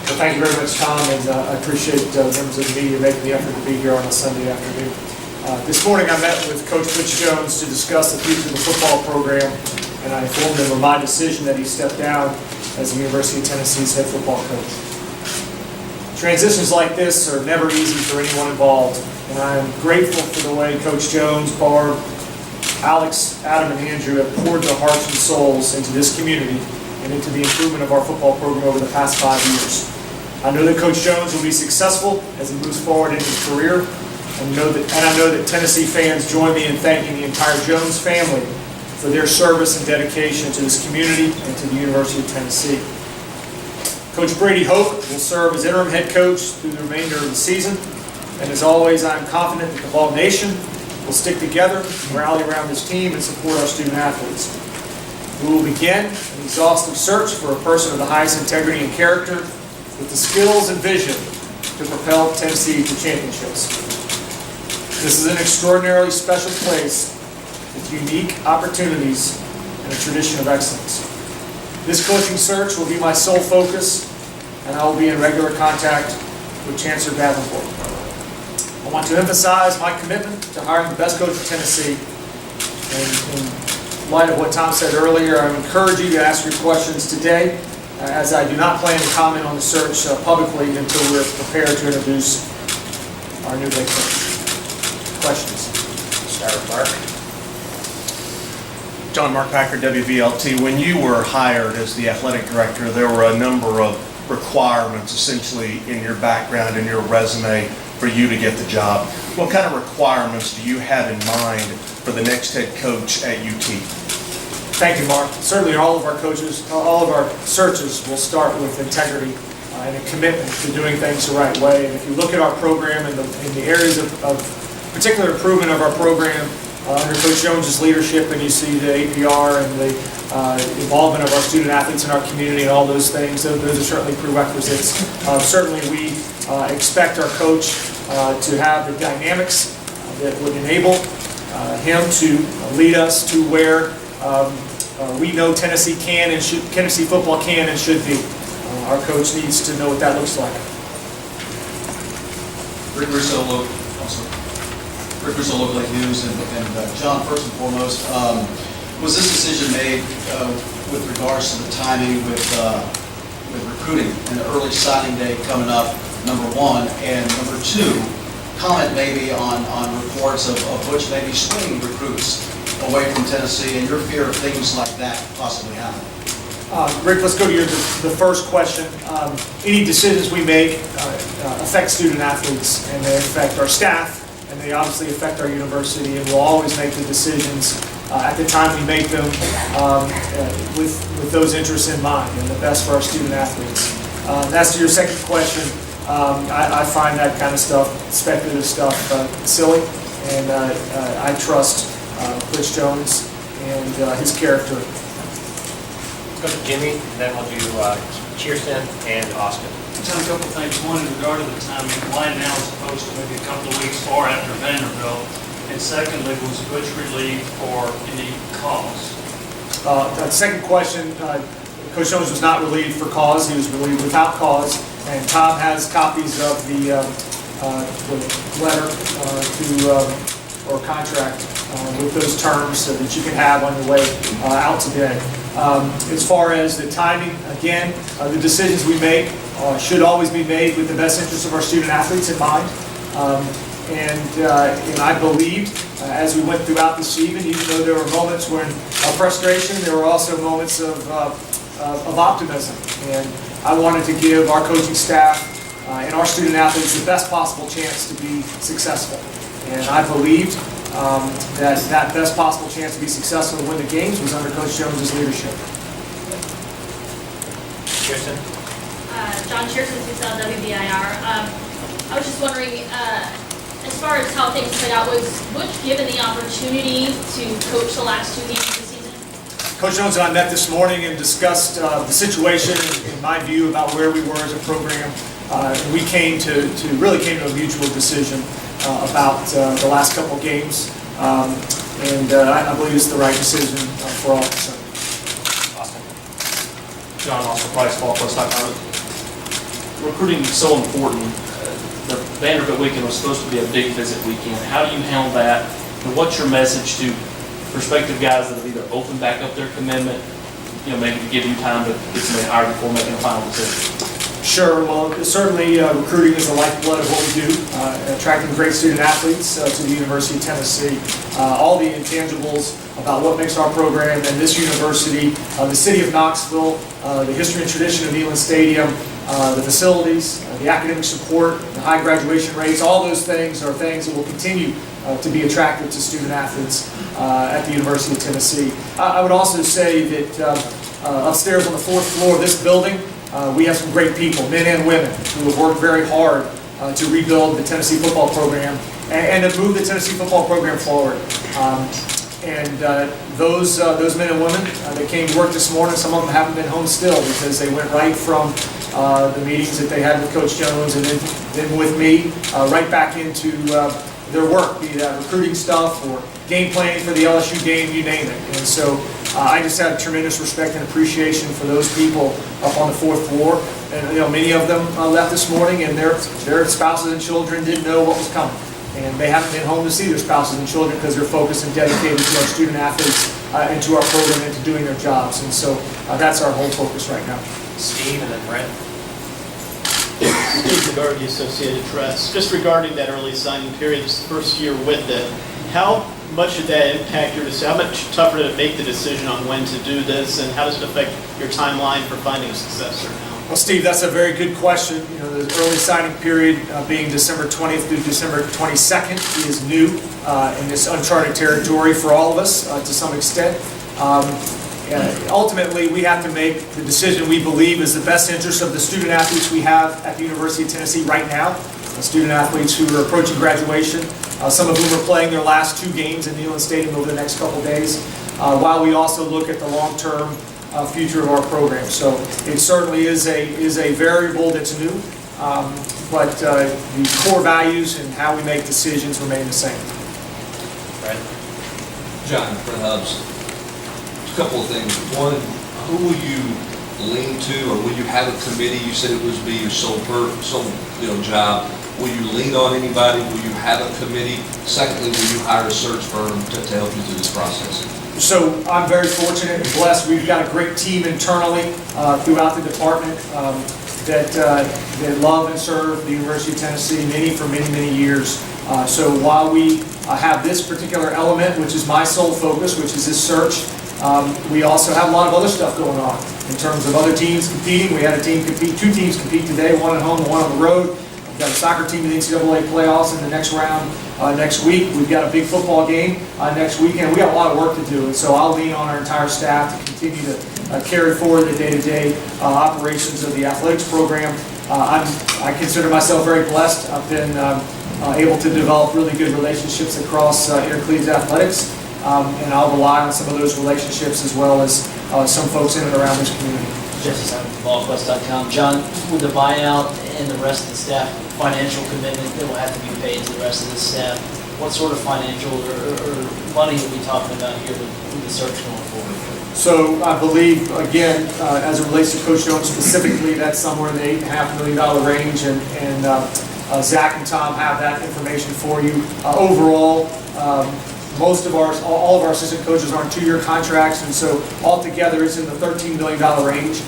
Well, thank you very much, Tom, and I appreciate members of the media making the effort to be here on a Sunday afternoon. This morning I met with Coach Butch to discuss the future of the football program, and I informed him of my decision that he stepped down as the University of Tennessee's head football coach. Transitions like this are never easy for anyone involved, and I am grateful for the way Coach Jones, Barb, Alex, Adam, and Andrew have poured their hearts and souls into this community and into the improvement of our football program over the past 5 years. I know that Coach Jones will be successful as he moves forward in his career, and I know that Tennessee fans join me in thanking the entire Jones family for their service and dedication to this community and to the University of Tennessee. Coach Brady Hoke will serve as interim head coach through the remainder of the season, and as always, I am confident that the Vol Nation will stick together, rally around this team, and support our student athletes. We will begin an exhaustive search for a person of the highest integrity and character with the skills and vision to propel Tennessee to championships. This is an extraordinarily special place with unique opportunities and a tradition of excellence. This coaching search will be my sole focus, and I will be in regular contact with Chancellor Davenport. I want to emphasize my commitment to hiring the best coach in Tennessee. And in light of what Tom said earlier, I encourage you to ask your questions today, as I do not plan to comment on the search publicly until we're prepared to introduce our new head coach. Questions? Start with Mark. John, Mark Packard, WVLT. When you were hired as the athletic director, there were a number of requirements essentially in your background and your resume for you to get the job. What kind of requirements do you have in mind for the next head coach at UT? Thank you, Mark. Certainly all of our coaches, all of our searches will start with integrity and a commitment to doing things the right way. And if you look at our program and the areas of particular improvement of our program under Coach Jones's leadership, and you see the APR and the involvement of our student athletes in our community and all those things, those are certainly prerequisites. Certainly we expect our coach to have the dynamics that would enable him to lead us to where we know Tennessee can and should, Tennessee football can and should be. Our coach needs to know what that looks like. Rick Russo, Local Lake News, and John, first and foremost, was this decision made with regards to the timing with recruiting and the early signing day coming up, number one, and number two, comment maybe on reports of Butch maybe swinging recruits away from Tennessee and your fear of things like that possibly happening? Rick, let's go to the first question. Any decisions we make affect student athletes, and they affect our staff, and they obviously affect our university, and we'll always make the decisions at the time we make them with those interests in mind and the best for our student athletes. As to your second question, I find that kind of stuff, speculative stuff, silly, and I trust Butch Jones and his character. Let's go to Jimmy, and then we'll do Cheerson and Austin. John, a couple things. One, in regard to the timing, why now as opposed to maybe a couple of weeks or after Vanderbilt? And secondly, was Butch relieved for any cause? The second question, Coach Jones was not relieved for cause. He was relieved without cause. And Tom has copies of the letter or contract with those terms so that you can have on your way out today. As far as the timing, again, the decisions we make should always be made with the best interest of our student athletes in mind. And I believed as we went throughout the season, even though there were moments when frustration, there were also moments of optimism. And I wanted to give our coaching staff and our student athletes the best possible chance to be successful. And I believed that best possible chance to be successful and win the games was under Coach Jones's leadership. Cheerson. John Cheerson, Tucson, WBIR. I was just wondering, as far as how things played out, was Butch given the opportunity to coach the last 2 games of the season? Coach Jones and I met this morning and discussed the situation, in my view, about where we were as a program. We really came to a mutual decision about the last couple of games, and I believe it's the right decision for all concerned. Austin. John, also Price, ballpost.com. recruiting is so important. The Vanderbilt weekend was supposed to be a big visit weekend. How do you handle that? And what's your message to prospective guys that have either opened back up their commitment, maybe to give you time to get somebody hired before making a final decision? Sure. Well, certainly recruiting is the lifeblood of what we do, attracting great student athletes to the University of Tennessee. All the intangibles about what makes our program and this university, the city of Knoxville, the history and tradition of Neyland Stadium, the facilities, the academic support, the high graduation rates, all those things are things that will continue to be attractive to student athletes at the University of Tennessee. I would also say that upstairs on the 4th floor of this building, we have some great people, men and women, who have worked very hard to rebuild the Tennessee football program and to move the Tennessee football program forward. Those men and women that came to work this morning, some of them haven't been home still because they went right from the meetings that they had with Coach Jones and then with me, right back into their work, be that recruiting stuff or game planning for the LSU game, you name it. And so I just have tremendous respect and appreciation for those people up on the 4th floor. And many of them left this morning, and their spouses and children didn't know what was coming. And they haven't been home to see their spouses and children because they're focused and dedicated to our student athletes and to our program and to doing their jobs. And so that's our whole focus right now. Steve and then Brent. Steve regarding the Associated Press, just regarding that early signing period, this first year with it, how much did that impact your decision? How much tougher did it make the decision on when to do this, and how does it affect your timeline for finding a successor now? Well, Steve, that's a very good question. The early signing period being December 20th through December 22nd is new in this uncharted territory for all of us to some extent. Ultimately, we have to make the decision we believe is the best interest of the student athletes we have at the University of Tennessee right now. Student athletes who are approaching graduation, some of whom are playing their last 2 games in Neyland Stadium over the next couple days, while we also look at the long-term future of our program. So it certainly is a variable that's new, but the core values and how we make decisions remain the same. Brent. John, Brent Hubbs. A couple of things. One, who will you lean to, or will you have a committee? You said it was be your sole job. Will you lean on anybody? Will you have a committee? Secondly, will you hire a search firm to help you through this process? So I'm very fortunate and blessed. We've got a great team internally throughout the department that love and serve the University of Tennessee, many for many, many years. So while we have this particular element, which is my sole focus, which is this search, we also have a lot of other stuff going on in terms of other teams competing. We had a team compete, 2 teams compete today, one at home and one on the road. We've got a soccer team in the NCAA playoffs in the next round next week. We've got a big football game next weekend. We got a lot of work to do, and so I'll lean on our entire staff to continue to carry forward the day-to-day operations of the athletics program. I consider myself very blessed. I've been able to develop really good relationships across intercollegiate athletics, and I'll rely on some of those relationships as well as some folks in and around this community. Jesse Simon from ballquest.com. John, with the buyout and the rest of the staff, financial commitment that will have to be paid to the rest of the staff, what sort of financial or money are we talking about here with the search going forward? So I believe, again, as it relates to Coach Jones specifically, that's somewhere in the $8.5 million range, and Zach and Tom have that information for you. Overall, all of our assistant coaches are on 2-year contracts, and so altogether it's in the $13 million range.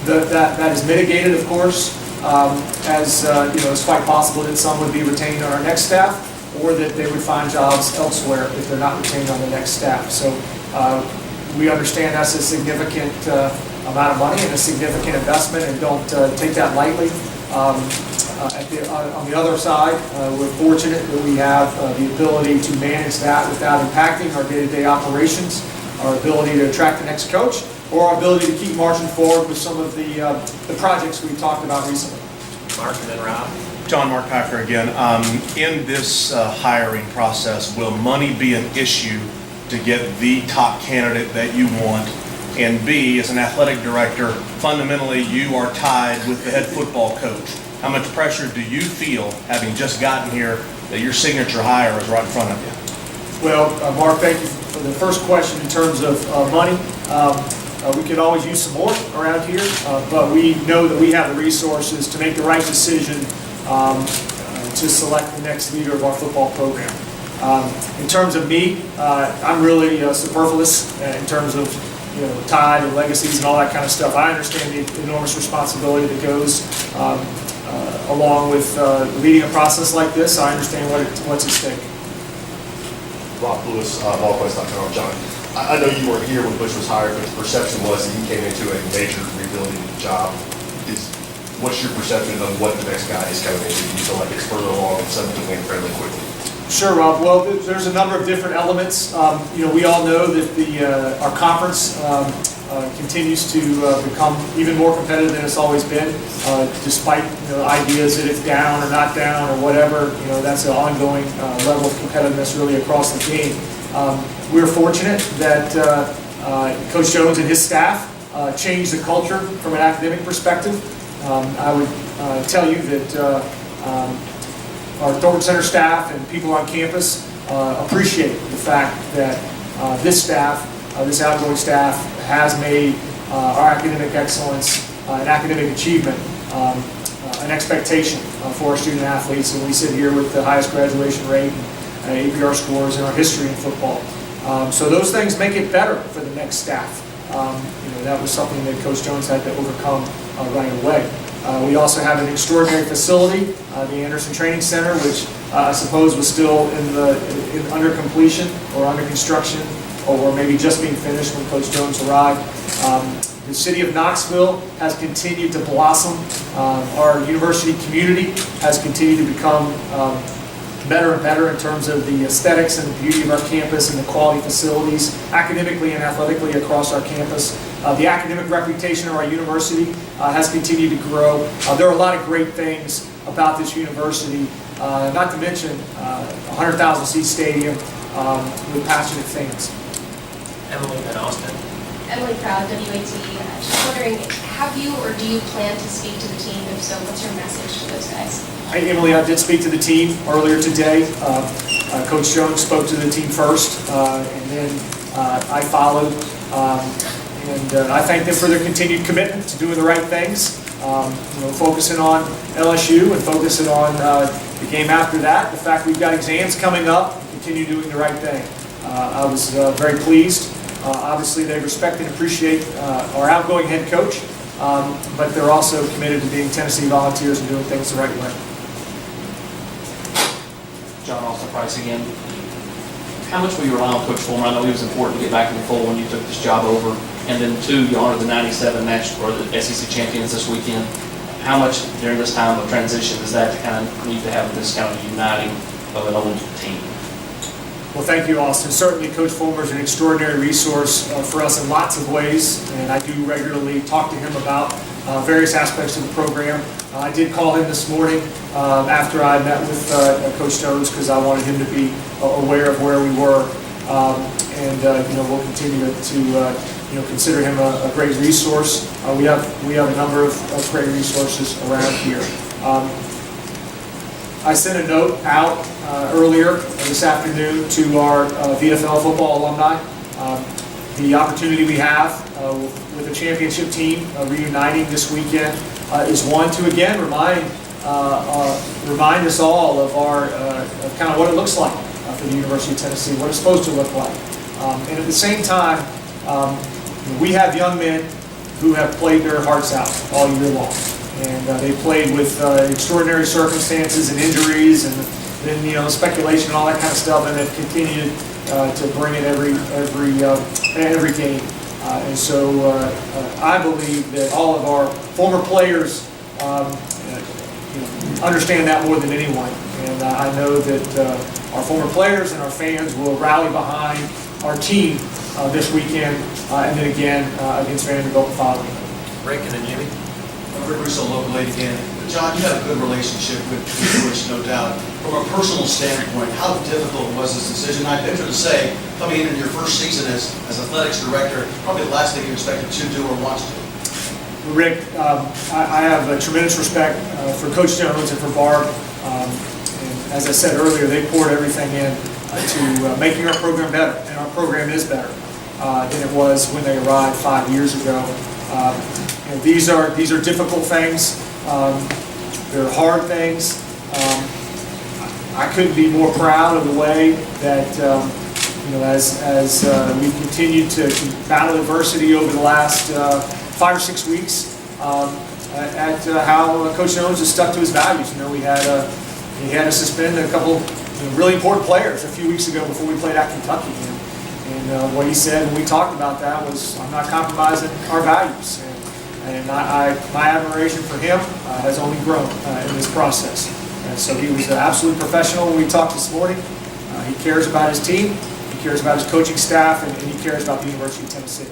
That is mitigated, of course, as it's quite possible that some would be retained on our next staff, or that they would find jobs elsewhere if they're not retained on the next staff. So we understand that's a significant amount of money and a significant investment, and don't take that lightly. On the other side, we're fortunate that we have the ability to manage that without impacting our day-to-day operations, our ability to attract the next coach, or our ability to keep marching forward with some of the projects we've talked about recently. Mark and then Rob. John, Mark Packer again. In this hiring process, will money be an issue to get the top candidate that you want? And B, as an athletic director, fundamentally you are tied with the head football coach. How much pressure do you feel, having just gotten here, that your signature hire is right in front of you? Well, Mark, thank you for the first question in terms of money. We could always use some more around here, but we know that we have the resources to make the right decision to select the next leader of our football program. In terms of me, I'm really superfluous in terms of tide and legacies and all that kind of stuff. I understand the enormous responsibility that goes along with leading a process like this. I understand what's at stake. Rob Lewis, ballquest.com. John, I know you weren't here when Butch was hired, but the perception was that he came into a major rebuilding job. What's your perception of what the next guy is coming into? Do you feel like it's further along and something to win fairly quickly? Sure, Rob. Well, there's a number of different elements. We all know that our conference continues to become even more competitive than it's always been, despite ideas that it's down or not down or whatever. That's an ongoing level of competitiveness really across the game. We're fortunate that Coach Jones and his staff changed the culture from an academic perspective. I would tell you that our Thornton Center staff and people on campus appreciate the fact that this staff, this outgoing staff, has made our academic excellence and academic achievement an expectation for our student athletes. And we sit here with the highest graduation rate and APR scores in our history in football. So those things make it better for the next staff. That was something that Coach Jones had to overcome right away. We also have an extraordinary facility, the Anderson Training Center, which I suppose was still under completion or under construction, or maybe just being finished when Coach Jones arrived. The city of Knoxville has continued to blossom. Our university community has continued to become better and better in terms of the aesthetics and the beauty of our campus and the quality facilities, academically and athletically across our campus. The academic reputation of our university has continued to grow. There are a lot of great things about this university, not to mention a 100,000-seat stadium with passionate fans. Emily and Austin. Emily Proud, WAT. Just wondering, have you or do you plan to speak to the team? If so, what's your message to those guys? Hey, Emily, I did speak to the team earlier today. Coach Jones spoke to the team first, and then I followed. And I thank them for their continued commitment to doing the right things, focusing on LSU and focusing on the game after that. The fact we've got exams coming up, and continue doing the right thing. I was very pleased. Obviously, they respect and appreciate our outgoing head coach, but they're also committed to being Tennessee Volunteers and doing things the right way. John Austin Price again. How much will you rely on Coach Fulmer? I know he was important to get back in the fold when you took this job over. And then two, you honored the 97 national or the SEC champions this weekend. How much during this time of transition is that to kind of need to have this kind of uniting of an old team? Well, thank you, Austin. Certainly, Coach Fulmer is an extraordinary resource for us in lots of ways, and I do regularly talk to him about various aspects of the program. I did call him this morning after I met with Coach Jones because I wanted him to be aware of where we were, and we'll continue to consider him a great resource. We have a number of great resources around here. I sent a note out earlier this afternoon to our VFL football alumni. The opportunity we have with a championship team reuniting this weekend is one to again remind us all of our of kind of what it looks like for the University of Tennessee, what it's supposed to look like. And at the same time, we have young men who have played their hearts out all year long. And they played with extraordinary circumstances and injuries, and then speculation and all that kind of stuff, and they've continued to bring it every game. And so I believe that all of our former players understand that more than anyone. And I know that our former players and our fans will rally behind our team this weekend, and then again against Vanderbilt the following. Rick and then Jimmy. Rick Russo, local 8 again. John, you have a good relationship with Butch, no doubt. From a personal standpoint, how difficult was this decision? I venture to say, coming in your first season as athletics director, probably the last thing you expected to do or want to do. Rick, I have a tremendous respect for Coach Jones and for Barb. And as I said earlier, they poured everything in to making our program better, and our program is better. than it was when they arrived 5 years ago. These are difficult things. They're hard things. I couldn't be more proud of the way that as we've continued to battle adversity over the last 5 or 6 weeks, at how Coach Jones has stuck to his values. He had to suspend a couple really important players a few weeks ago before we played at Kentucky. And what he said when we talked about that was, I'm not compromising our values. And my admiration for him has only grown in this process. And so he was absolutely professional when we talked this morning. He cares about his team, he cares about his coaching staff, and he cares about the University of Tennessee.